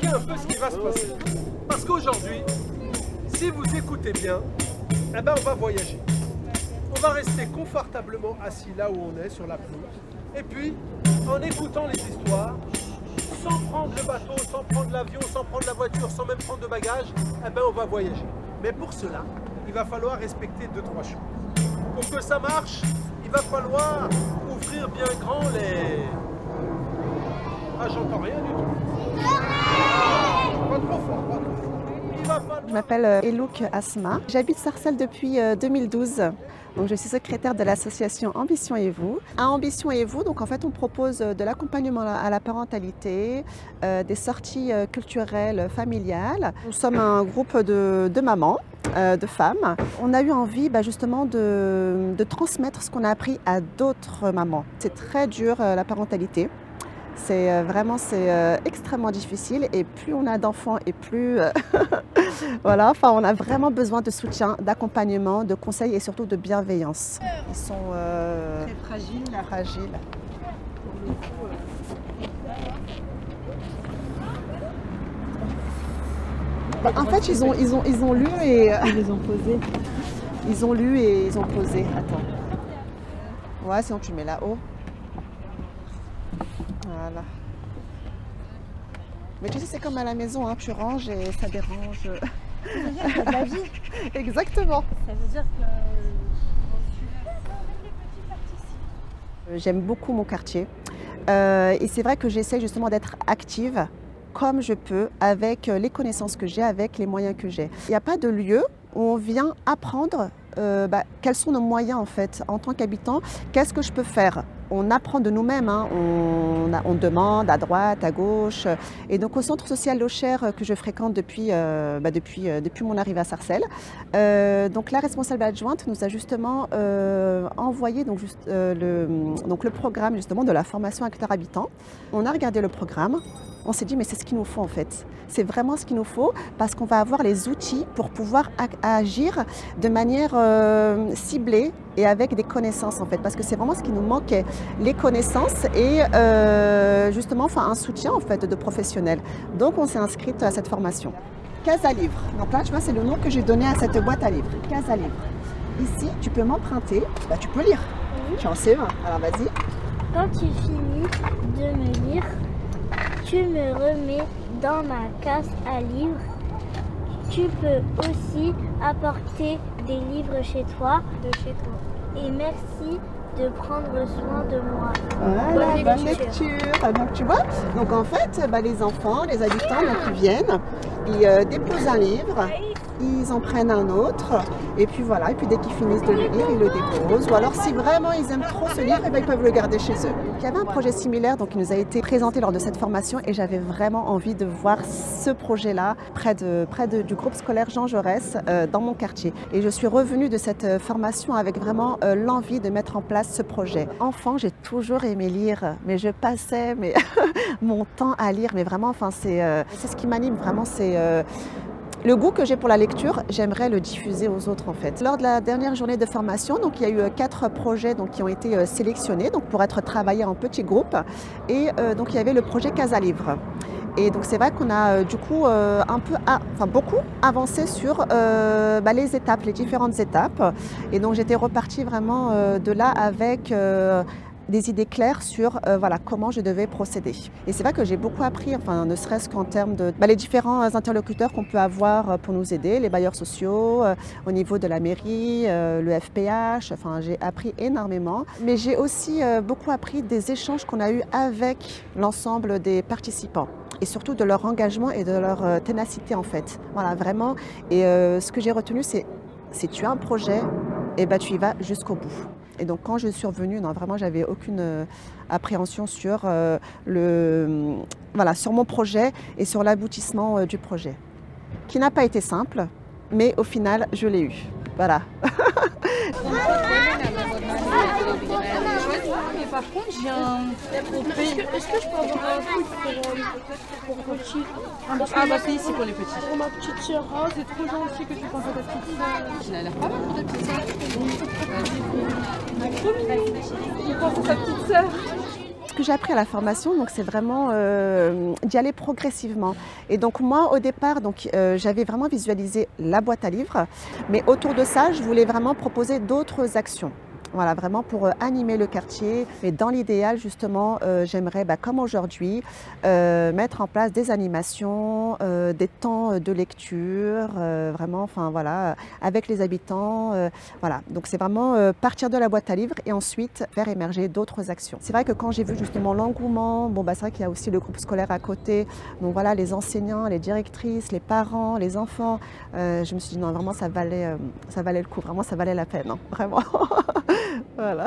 expliquer un peu ce qui va se passer. Parce qu'aujourd'hui, si vous écoutez bien, eh ben on va voyager. On va rester confortablement assis là où on est, sur la pelouse. Et puis, en écoutant les histoires, sans prendre le bateau, sans prendre l'avion, sans prendre la voiture, sans même prendre de bagages, eh ben on va voyager. Mais pour cela, il va falloir respecter 2-3 choses. Pour que ça marche, il va falloir ouvrir bien grand les... Ah, j'entends rien du tout. Pas trop fort, pas trop fort. Il va falloir... Je m'appelle Elouk Asma. J'habite Sarcelles depuis 2012. Donc, je suis secrétaire de l'association Ambition et vous. À Ambition et vous, donc en fait, on propose de l'accompagnement à la parentalité, des sorties culturelles familiales. Nous sommes un groupe de mamans, de femmes. On a eu envie justement de transmettre ce qu'on a appris à d'autres mamans. C'est très dur la parentalité. C'est vraiment extrêmement difficile et plus on a d'enfants et plus voilà, enfin, on a vraiment besoin de soutien, d'accompagnement, de conseils et surtout de bienveillance. Ils sont très fragiles. En fait, ils ont lu et ils les ont posés. Ils ont lu et ils ont posé. Attends. Ouais, sinon tu mets là-haut. Voilà. Mais tu sais, c'est comme à la maison, hein, tu ranges et ça dérange. Ça veut dire qu'il y a de la vie. Exactement. Ça veut dire que... J'aime beaucoup mon quartier. Et c'est vrai que j'essaie justement d'être active comme je peux avec les connaissances que j'ai, avec les moyens que j'ai. Il n'y a pas de lieu où on vient apprendre quels sont nos moyens en fait en tant qu'habitant, qu'est-ce que je peux faire. On apprend de nous-mêmes, hein. On demande à droite, à gauche. Et donc au centre social Locher que je fréquente depuis mon arrivée à Sarcelles, donc la responsable adjointe nous a justement envoyé le programme justement de la formation acteur habitant. On a regardé le programme, on s'est dit mais c'est ce qu'il nous faut en fait. C'est vraiment ce qu'il nous faut parce qu'on va avoir les outils pour pouvoir agir de manière ciblée et avec des connaissances en fait, parce que c'est vraiment ce qui nous manquait, les connaissances et justement un soutien en fait de professionnels. Donc on s'est inscrite à cette formation. Case à livres. Donc là tu vois c'est le nom que j'ai donné à cette boîte à livres. Case à livres. Ici tu peux m'emprunter, tu peux lire. Oui. Tu en sais un, alors vas-y. Quand tu finis de me lire, tu me remets dans ma case à livres. Tu peux aussi apporter des livres chez toi. Et merci de prendre soin de moi. Voilà, bonne lecture. Donc tu vois, donc en fait, les enfants, les habitants qui viennent, ils déposent un livre, ils en prennent un autre, et puis voilà, et puis dès qu'ils finissent de le lire, ils le déposent. Ou alors si vraiment ils aiment trop ce livre, ils peuvent le garder chez eux. Il y avait un projet similaire donc, qui nous a été présenté lors de cette formation et j'avais vraiment envie de voir ce projet-là près du groupe scolaire Jean Jaurès dans mon quartier. Et je suis revenue de cette formation avec vraiment l'envie de mettre en place ce projet. Enfant, j'ai toujours aimé lire, mais je passais mon temps à lire, mais vraiment, c'est ce qui m'anime vraiment, c'est le goût que j'ai pour la lecture, j'aimerais le diffuser aux autres en fait. Lors de la dernière journée de formation, donc, il y a eu 4 projets qui ont été sélectionnés pour être travaillés en petits groupes et donc il y avait le projet Case à livres. Et donc c'est vrai qu'on a du coup beaucoup avancé sur les étapes, les différentes étapes. Et donc j'étais repartie vraiment de là avec des idées claires sur comment je devais procéder. Et c'est vrai que j'ai beaucoup appris, ne serait-ce qu'en termes de les différents interlocuteurs qu'on peut avoir pour nous aider, les bailleurs sociaux, au niveau de la mairie, le FPH, j'ai appris énormément. Mais j'ai aussi beaucoup appris des échanges qu'on a eus avec l'ensemble des participants et surtout de leur engagement et de leur ténacité en fait. Voilà, vraiment. Et ce que j'ai retenu, c'est si tu as un projet, tu y vas jusqu'au bout. Et donc quand je suis revenue, vraiment j'avais aucune appréhension sur, sur mon projet et sur l'aboutissement du projet. Qui n'a pas été simple, mais au final je l'ai eu. Voilà. Mais par contre, j'ai un trophée. Est-ce que je peux avoir un truc pour petit? C'est ici pour les petits. Pour ma petite sœur. Oh, c'est trop gentil que tu penses à ta petite sœur. Il a l'air pas mal pour ta petite sœur. Trop mignon. Il pense à sa petite sœur. que j'ai appris à la formation, donc c'est vraiment d'y aller progressivement. Et donc moi, au départ, j'avais vraiment visualisé la boîte à livres, mais autour de ça, je voulais vraiment proposer d'autres actions. Voilà, vraiment pour animer le quartier. Et dans l'idéal, justement, j'aimerais, comme aujourd'hui, mettre en place des animations, des temps de lecture, vraiment, enfin voilà, avec les habitants. Voilà, donc c'est vraiment partir de la boîte à livres et ensuite faire émerger d'autres actions. C'est vrai que quand j'ai vu justement l'engouement, c'est vrai qu'il y a aussi le groupe scolaire à côté. Donc voilà, les enseignants, les directrices, les parents, les enfants. Je me suis dit non, vraiment, ça valait le coup. Vraiment, ça valait la peine, hein, vraiment. Voilà.